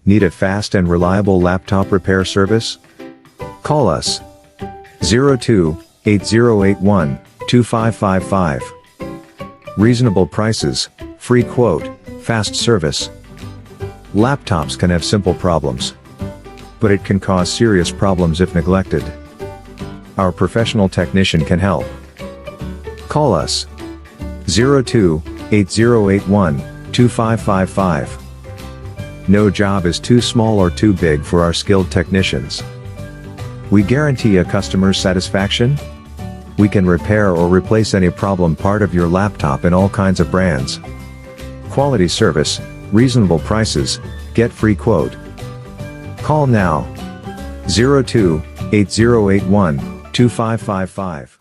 Need a fast and reliable laptop repair service? Call us 02-8081-2555. Reasonable prices, free quote, fast service. Laptops can have simple problems, but it can cause serious problems if neglected. Our professional technician can help. Call us 02-8081-2555. No job is too small or too big for our skilled technicians. We guarantee a customer's satisfaction. We can repair or replace any problem part of your laptop in all kinds of brands. Quality service, reasonable prices, get free quote. Call now 02-8081-2555.